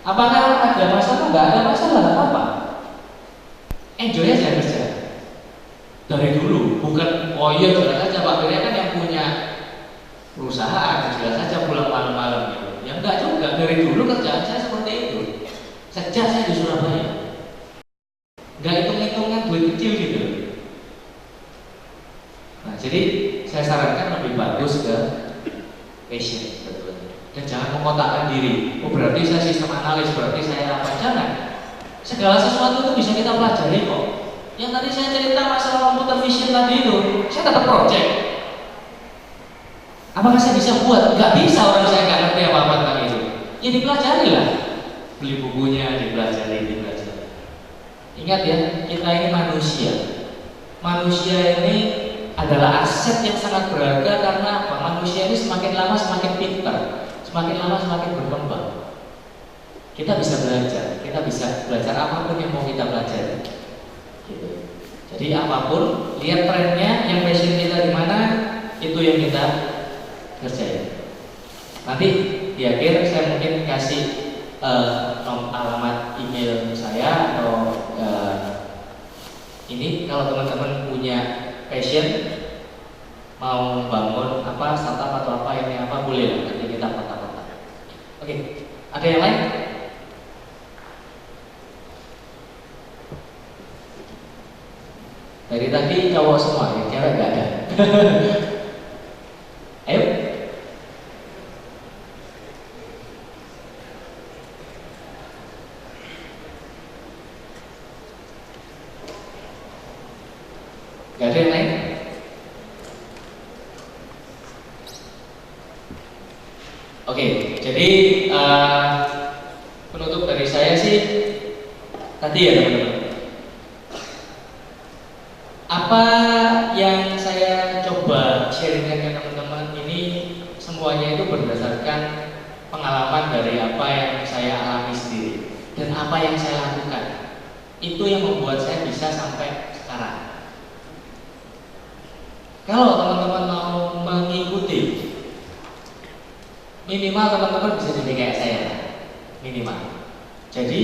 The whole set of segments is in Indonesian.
Apakah ada masalah? Nggak ada masalah, nggak apa-apa. Enjoy aja kerja. Dari dulu, bukan oh iya jelas saja Pak Firya kan yang punya perusahaan, jelas saja pulang malam-malam gitu. Ya enggak juga, dari dulu kerjaan saya seperti itu. Sejak saya di Surabaya, nggak hitung-hitungan duit kecil gitu. Nah, jadi saya sarankan lebih bagus ke passion sebetulnya. Dan jangan mengotakkan diri. Oh berarti saya sistem analis, berarti saya apa? Jangan. Segala sesuatu itu bisa kita pelajari kok. Yang tadi saya cerita masalah computer vision tadi itu, saya dapat project. Apakah saya bisa buat? Nggak bisa, orang saya nggak ngerti apa-apa tentang itu. Ya dipelajari lah. Beli bukunya, dipelajari. Ingat ya, kita ini manusia. Manusia ini adalah aset yang sangat berharga karena apa? Manusia ini semakin lama semakin pintar, semakin lama semakin berkembang. Kita bisa belajar apapun yang mau kita pelajari. Gitu. Jadi apapun, lihat trennya, yang passion kita di mana, itu yang kita kerjain. Nanti di akhir saya mungkin kasih alamat email saya atau ini kalau teman-teman punya passion mau membangun apa startup atau apa ini apa boleh nanti kita kontak-kontak. Oke, ada yang lain? Dari tadi cowok semua, yang cewek nggak ada. Ayo. Gak ada yang lain? Oke, jadi penutup dari saya sih tadi ya teman-teman. Apa yang saya coba sharingkan ke teman-teman ini semuanya itu berdasarkan pengalaman dari apa yang saya alami sendiri dan apa yang saya lakukan. Itu yang membuat saya bisa sampai sekarang. Kalau teman-teman mau mengikuti, minimal teman-teman bisa jadi kayak saya, minimal. Jadi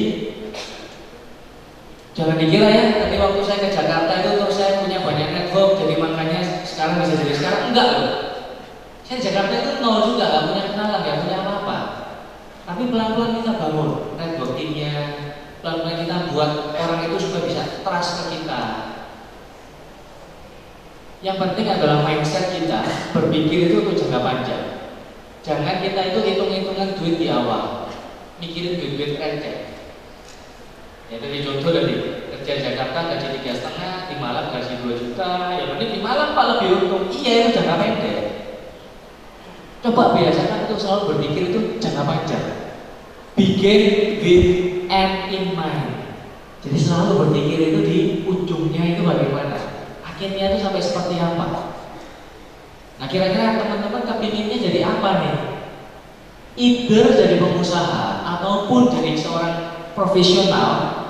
jangan dikira ya, tadi waktu saya ke Jakarta itu terus saya punya banyak network, jadi makanya sekarang bisa jadi sekarang. Enggak loh. Saya di Jakarta itu nol juga, nggak punya kenalan, nggak punya apa-apa. Tapi pelan-pelan kita bangun networkingnya, pelan-pelan kita buat orang itu juga bisa trust ke kita. Yang penting adalah mindset kita berpikir itu untuk jangka panjang. Jangan kita itu hitung-hitungan duit di awal, mikirin duit-duit receh. Ya dari contoh tadi kerja di Jakarta gaji 3,5, di Malang gaji 2 juta, ya mending di Malang Pak lebih untung. Iya itu jangka pendek. Coba biasakan itu selalu berpikir itu jangka panjang. Begin with end in mind. Jadi selalu berpikir itu di ujungnya itu bagaimana, akhirnya itu sampai seperti apa. Nah kira-kira teman-teman kepinginnya jadi apa nih? Either jadi pengusaha ataupun jadi seorang profesional.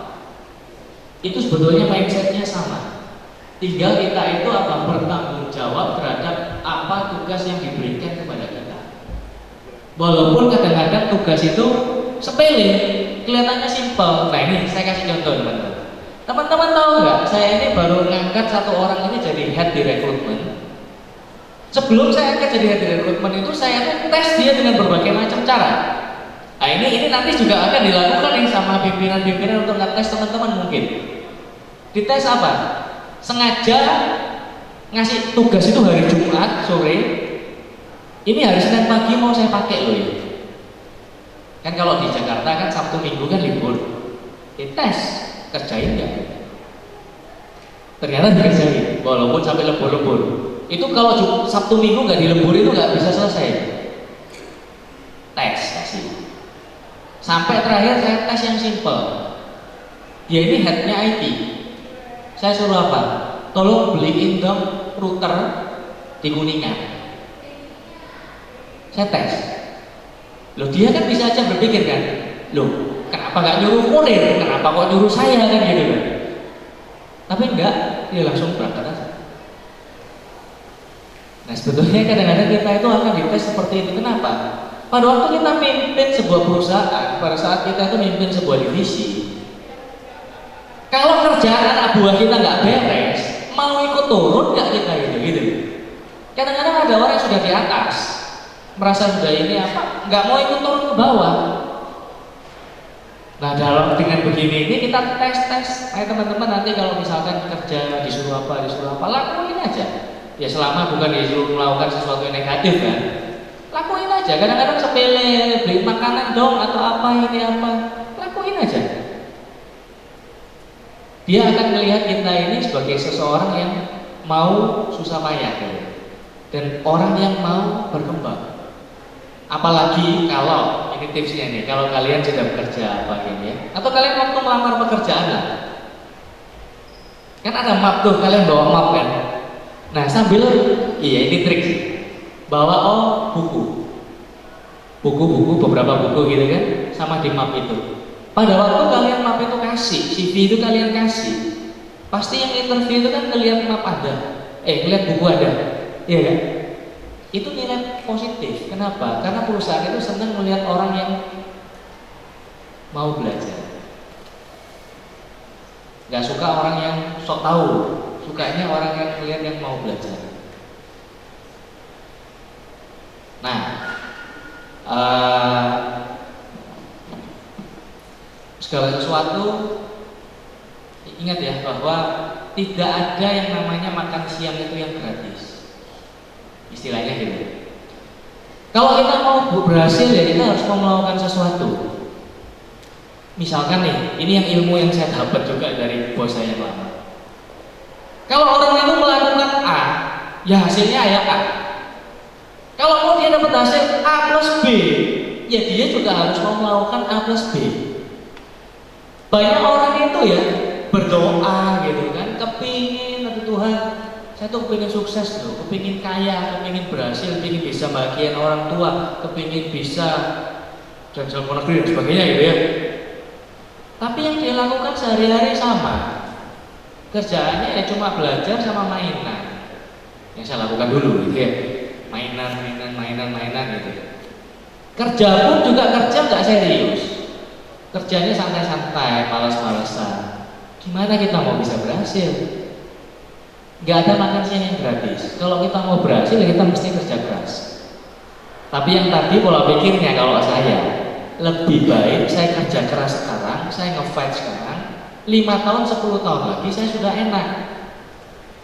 Itu sebetulnya mindsetnya sama. Tinggal kita itu apa bertanggung jawab terhadap apa tugas yang diberikan kepada kita. Walaupun kadang-kadang tugas itu sepele, kelihatannya simpel. Nah ini saya kasih contoh teman-teman. Teman-teman tahu nggak? Saya ini baru ngangkat satu orang ini jadi head di rekrutmen. Sebelum saya angkat jadi head di rekrutmen itu saya tuh tes dia dengan berbagai macam cara. Nah ini nanti juga akan dilakukan nih sama pimpinan-pimpinan untuk ngetes teman-teman mungkin. Dites apa? Sengaja ngasih tugas itu hari Jumat sore. Ini hari Senin pagi mau saya pakai loh ya. Kan kalau di Jakarta kan Sabtu Minggu kan libur. Dites, kerjain nggak? Ternyata dikerjain, walaupun sampai lembur-lembur. Itu kalau Sabtu Minggu nggak dilembur itu nggak bisa selesai. Tes kasih. Sampai terakhir saya tes yang simple. Dia ini headnya IT. Saya suruh apa? Tolong beliin dong router di Kuningan. Saya tes. Loh dia kan bisa aja berpikir kan, loh kenapa nggak nyuruh kurir? Kenapa kok nyuruh saya kan gitu kan? Tapi enggak, dia langsung berangkat aja. Nah sebetulnya kadang-kadang kita itu akan dites seperti itu. Kenapa? Pada waktu kita mimpin sebuah perusahaan, pada saat kita itu mimpin sebuah divisi, kalau kerjaan anak buah kita nggak beres, mau ikut turun nggak kita gitu. Kadang-kadang ada orang yang sudah di atas, merasa sudah ini apa, nggak mau ikut turun ke bawah. Nah, dengan begini ini kita tes, teman-teman nanti kalau misalkan kerja disuruh apa, lakuin aja. Ya selama bukan disuruh melakukan sesuatu yang negatif kan, lakuin aja. Kadang-kadang sepele, beli makanan dong atau apa ini apa, lakuin aja. Dia akan melihat kita ini sebagai seseorang yang mau susah payah dan orang yang mau berkembang. Apalagi kalau ini tipsnya nih, kalau kalian sedang bekerja apa ini ya, atau kalian waktu melamar pekerjaan lah, kan ada map tuh, kalian bawa map kan. Nah sambil, iya ini trik sih, bawa buku, beberapa buku gitu kan, sama di map itu. Pada waktu kalian map itu kasih, CV itu kalian kasih, pasti yang interview itu kan ngelihat map ada, ngelihat buku ada, iya kan? Itu nilai positif. Kenapa? Karena perusahaan itu senang melihat orang yang mau belajar. Gak suka orang yang sok tahu, sukanya orang yang melihat yang mau belajar. Nah, segala sesuatu ingat ya bahwa tidak ada yang namanya makan siang itu yang gratis. Istilahnya gitu. Kalau kita mau berhasil ya kita harus mau melakukan sesuatu. Misalkan nih, ini yang ilmu yang saya dapat juga dari bos saya yang lama. Kalau orang itu melakukan A, ya hasilnya ya A. Kalau mau dia dapat hasil A plus B, ya dia juga harus mau melakukan A plus B. Banyak orang itu ya berdoa gitu kan, kepingin atau Tuhan, saya tuh kepingin sukses loh, kepingin kaya, kepingin berhasil, kepingin bisa bahagiain orang tua, kepingin bisa jalan-jalan ke negeri dan sebagainya gitu ya. Tapi yang dia lakukan sehari-hari sama, kerjaannya ya cuma belajar sama mainan. Yang saya lakukan dulu gitu ya, mainan gitu. Kerja pun juga kerja nggak serius, kerjanya santai-santai, malas-malasan. Gimana kita mau bisa berhasil? Gak ada makan siang yang gratis. Kalau kita mau berhasil, kita mesti kerja keras. Tapi yang tadi pola pikirnya kalau saya, lebih baik saya kerja keras sekarang, saya nge-fight sekarang, 5 tahun, 10 tahun lagi saya sudah enak.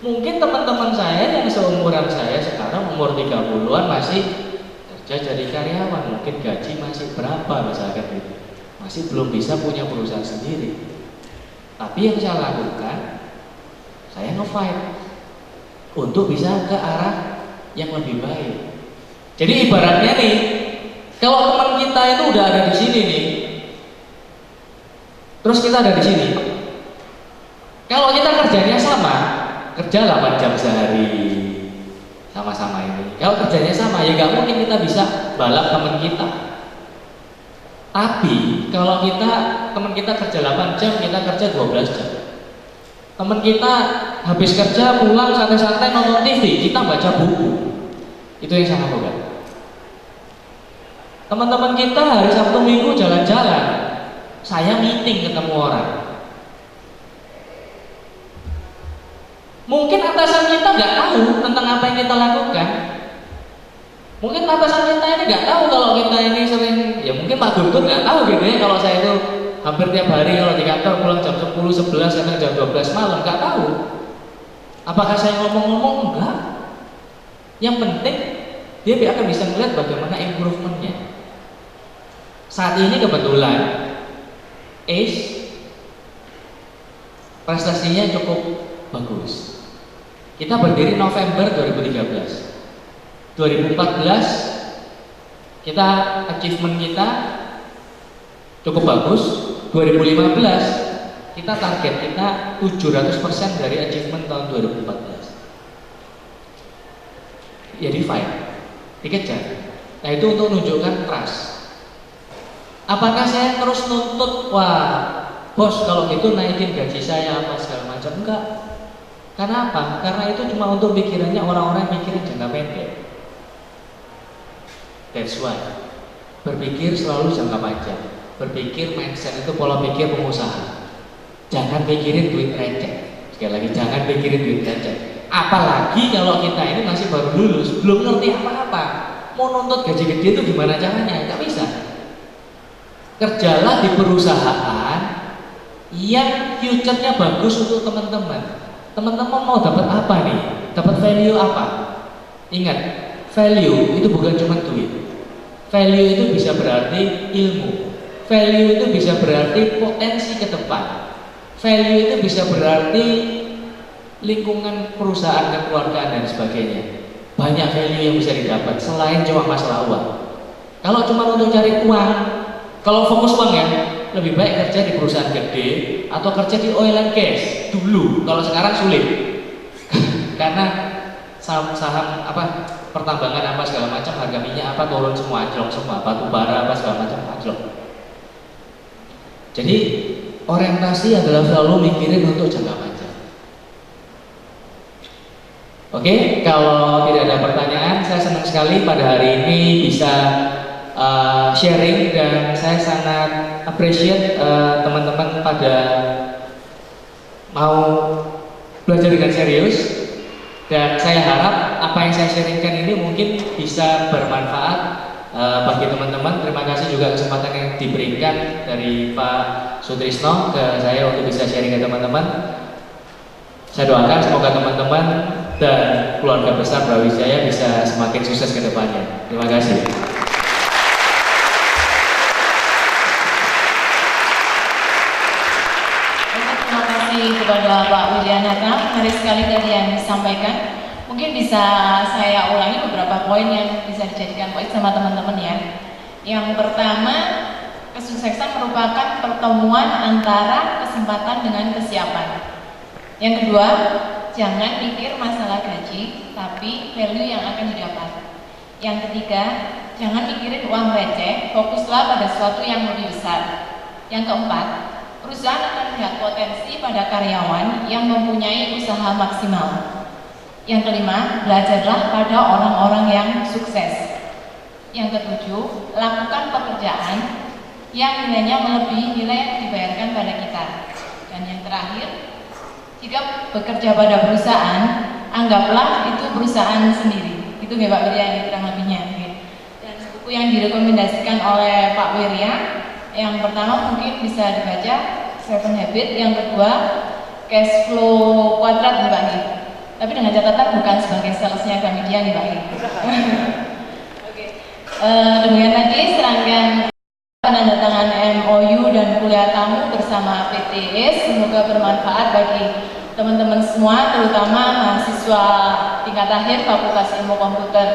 Mungkin teman-teman saya yang seumuran saya sekarang umur 30-an masih kerja jadi karyawan, mungkin gaji masih berapa misalkan gitu, masih belum bisa punya perusahaan sendiri. Tapi yang saya lakukan, saya nge-fight untuk bisa ke arah yang lebih baik. Jadi ibaratnya nih, kalau teman kita itu udah ada di sini nih, terus kita ada di sini. Kalau kita kerjanya sama, kerja 8 jam sehari, sama-sama ini. Kalau kerjanya sama, ya nggak mungkin kita bisa balap teman kita. Tapi kalau teman kita kerja 8 jam, kita kerja 12 jam. Teman kita habis kerja pulang santai-santai nonton TV, kita baca buku. Itu yang saya lakukan. Teman-teman kita hari Sabtu Minggu jalan-jalan, saya meeting ketemu orang. Mungkin atasan kita nggak tahu tentang apa yang kita lakukan. Mungkin atasan kita ini nggak tahu kalau kita ini sering, ya mungkin Pak Guntur nggak tahu gitu ya kalau saya itu hampir tiap hari kalau di kantor pulang jam 10, 11, sampai jam 12 malam, nggak tahu. Apakah saya ngomong-ngomong? Enggak. Yang penting dia akan bisa melihat bagaimana improvementnya. Saat ini kebetulan Ace prestasinya cukup bagus. Kita berdiri November 2013. 2014 kita achievement kita cukup bagus. 2015 kita target kita 700% dari achievement tahun 2014. Ya di fight, dikejar. Nah itu untuk menunjukkan trust. Apakah saya terus nuntut, wah bos kalau gitu naikin gaji saya apa segala macam? Enggak. Karena apa? Karena itu cuma untuk pikirannya orang-orang yang mikirin jangka pendek. That's why. Berpikir selalu jangka panjang. Berpikir mindset itu pola pikir pengusaha. Jangan pikirin duit receh. Sekali lagi, jangan pikirin duit receh. Apalagi kalau kita ini masih baru lulus, belum ngerti apa-apa. Mau nuntut gaji gede itu gimana caranya? Nggak bisa. Kerjalah di perusahaan yang future-nya bagus untuk teman-teman. Teman-teman mau dapat apa nih? Dapat value apa? Ingat, value itu bukan cuma duit. Value itu bisa berarti ilmu. Value itu bisa berarti potensi ke depan. Value itu bisa berarti lingkungan perusahaan, kekeluargaan dan sebagainya. Banyak value yang bisa didapat selain cuma masalah uang. Kalau cuma untuk cari uang, kalau fokus uang ya, lebih baik kerja di perusahaan gede atau kerja di oil and gas dulu. Kalau sekarang sulit karena saham apa pertambangan apa segala macam, harga minyak apa turun semua, anjlok semua, batu bara apa segala macam anjlok. Jadi orientasi adalah selalu mikirin untuk jangka panjang. Oke, kalau tidak ada pertanyaan, saya senang sekali pada hari ini bisa sharing, dan saya sangat appreciate teman-teman pada mau belajar dengan serius. Dan saya harap apa yang saya sharingkan ini mungkin bisa bermanfaat bagi teman-teman. Terima kasih juga kesempatan yang diberikan dari Pak Sutrisno ke saya untuk bisa sharing ke teman-teman. Saya doakan semoga teman-teman dan keluarga besar Brawijaya bisa semakin sukses ke depannya. Terima kasih. Kepada Pak Wiryanata, menarik sekali tadi yang disampaikan. Mungkin bisa saya ulangi beberapa poin yang bisa dijadikan poin sama teman-teman ya. Yang pertama, kesuksesan merupakan pertemuan antara kesempatan dengan kesiapan. Yang kedua, jangan pikir masalah gaji, tapi value yang akan didapat. Yang ketiga, jangan mikirin uang receh, fokuslah pada sesuatu yang lebih besar. Yang keempat, perusahaan akan melihat potensi pada karyawan yang mempunyai usaha maksimal. Yang kelima, belajarlah pada orang-orang yang sukses. Yang ketujuh, lakukan pekerjaan yang nilainya melebihi nilai yang dibayarkan pada kita. Dan yang terakhir, jika bekerja pada perusahaan, anggaplah itu perusahaan sendiri. Itu ya Pak Wirya, ini kurang lebihnya. Dan buku yang direkomendasikan oleh Pak Wirya, yang pertama mungkin bisa dibaca Seven Habits, yang kedua Cash Flow Quadrat nih Pak Ngi. Tapi dengan catatan bukan sebagai salesnya Gramedia nih Pak Ngi. Oke. Demikian tadi serangkaian penandatangan MOU dan kuliah tamu bersama PTS. Semoga bermanfaat bagi teman-teman semua, terutama mahasiswa tingkat akhir Fakultas Ilmu Komputer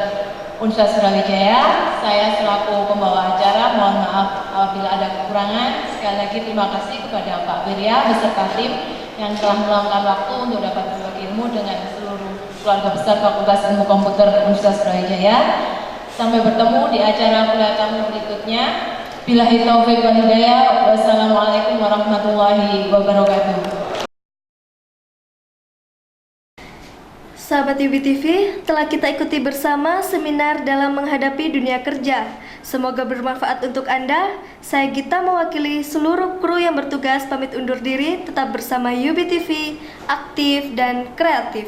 Universitas Brawijaya. Saya selaku pembawa acara mohon maaf apabila ada kekurangan. Sekali lagi terima kasih kepada Pak Wirya beserta tim yang telah meluangkan waktu untuk dapat berbagi ilmu dengan seluruh keluarga besar Fakultas Ilmu Komputer Universitas Brawijaya. Sampai bertemu di acara kuliah tamu berikutnya. Billahi taufiq wal hidayah. Wassalamualaikum warahmatullahi wabarakatuh. Sahabat UB TV, telah kita ikuti bersama seminar dalam menghadapi dunia kerja. Semoga bermanfaat untuk Anda. Saya Gita mewakili seluruh kru yang bertugas pamit undur diri. Tetap bersama UB TV, aktif dan kreatif.